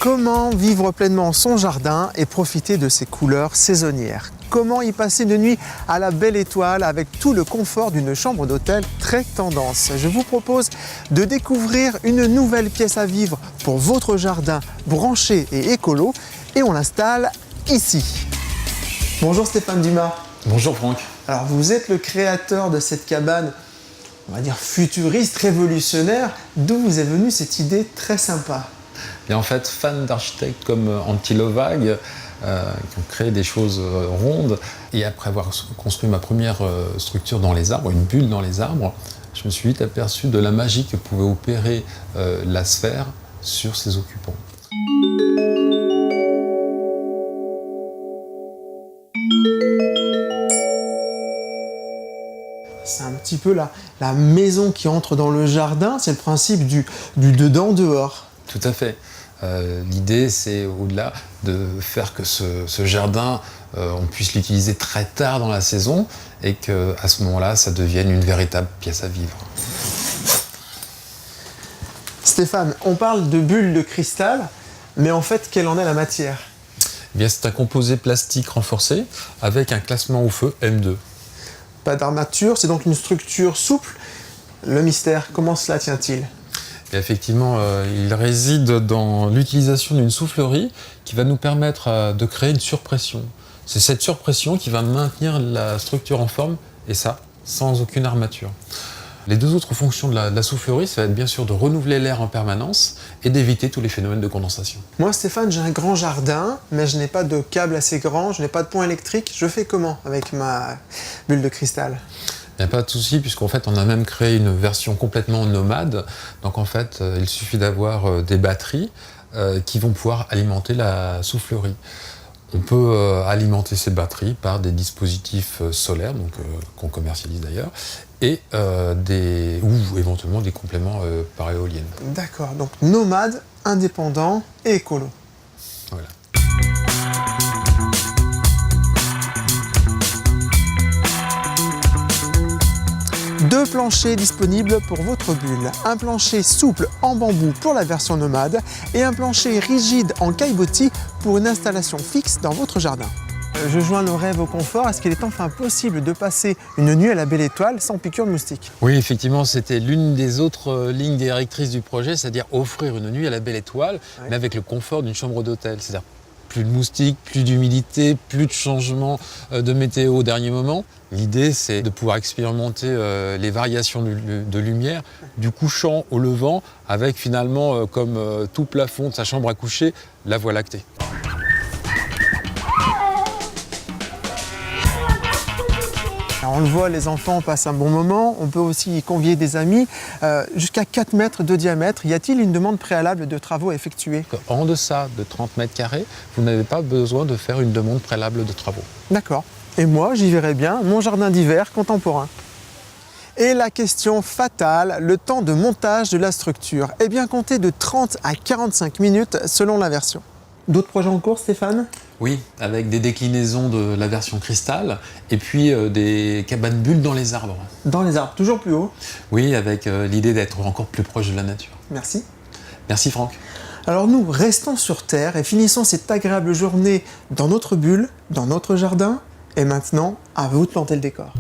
Comment vivre pleinement son jardin et profiter de ses couleurs saisonnières? Comment y passer une nuit à la belle étoile avec tout le confort d'une chambre d'hôtel très tendance? Je vous propose de découvrir une nouvelle pièce à vivre pour votre jardin branché et écolo et on l'installe ici. Bonjour Stéphane Dumas. Bonjour Franck. Alors vous êtes le créateur de cette cabane, on va dire futuriste, révolutionnaire. D'où vous est venue cette idée très sympa? Et en fait, fan d'architectes comme Anti-Lovag, qui ont créé des choses rondes, et après avoir construit ma première structure dans les arbres, une bulle dans les arbres, je me suis vite aperçu de la magie que pouvait opérer la sphère sur ses occupants. C'est un petit peu la maison qui entre dans le jardin, c'est le principe du dedans-dehors. Tout à fait. L'idée, c'est au-delà de faire que ce jardin, on puisse l'utiliser très tard dans la saison et qu'à ce moment-là, ça devienne une véritable pièce à vivre. Stéphane, on parle de bulles de cristal, mais en fait, quelle en est la matière? Eh bien, c'est un composé plastique renforcé avec un classement au feu M2. Pas d'armature, c'est donc une structure souple. Le mystère, comment cela tient-il? Et effectivement, il réside dans l'utilisation d'une soufflerie qui va nous permettre de créer une surpression. C'est cette surpression qui va maintenir la structure en forme, et ça, sans aucune armature. Les deux autres fonctions de la soufflerie, ça va être bien sûr de renouveler l'air en permanence et d'éviter tous les phénomènes de condensation. Moi, Stéphane, j'ai un grand jardin, mais je n'ai pas de câble assez grand, je n'ai pas de pont électrique. Je fais comment avec ma bulle de cristal? Il n'y a pas de souci, puisqu'en fait, on a même créé une version complètement nomade. Donc en fait, il suffit d'avoir des batteries qui vont pouvoir alimenter la soufflerie. On peut alimenter ces batteries par des dispositifs solaires, donc qu'on commercialise d'ailleurs, et ou éventuellement des compléments par éolienne. D'accord, donc nomade, indépendant et écolo. Voilà. Deux planchers disponibles pour votre bulle. Un plancher souple en bambou pour la version nomade et un plancher rigide en caillebotis pour une installation fixe dans votre jardin. Je joins le rêve au confort. Est-ce qu'il est enfin possible de passer une nuit à la belle étoile sans piqûre de moustique? Oui, effectivement, c'était l'une des autres lignes directrices du projet, c'est-à-dire offrir une nuit à la belle étoile, mais avec le confort d'une chambre d'hôtel. C'est-à-dire plus de moustiques, plus d'humidité, plus de changements de météo au dernier moment. L'idée, c'est de pouvoir expérimenter les variations de lumière du couchant au levant, avec finalement, comme tout plafond de sa chambre à coucher, la Voie lactée. Alors on le voit, les enfants passent un bon moment. On peut aussi y convier des amis. Jusqu'à 4 mètres de diamètre, y a-t-il une demande préalable de travaux à effectuer? En deçà de 30 mètres carrés, vous n'avez pas besoin de faire une demande préalable de travaux. D'accord. Et moi, j'y verrai bien mon jardin d'hiver contemporain. Et la question fatale, le temps de montage de la structure. Eh bien, comptez de 30 à 45 minutes selon la version. D'autres projets en cours, Stéphane? Oui, avec des déclinaisons de la version cristal et puis des cabanes bulles dans les arbres. Dans les arbres, toujours plus haut. Oui, avec l'idée d'être encore plus proche de la nature. Merci. Merci Franck. Alors nous, restons sur Terre et finissons cette agréable journée dans notre bulle, dans notre jardin. Et maintenant, à vous de planter le décor.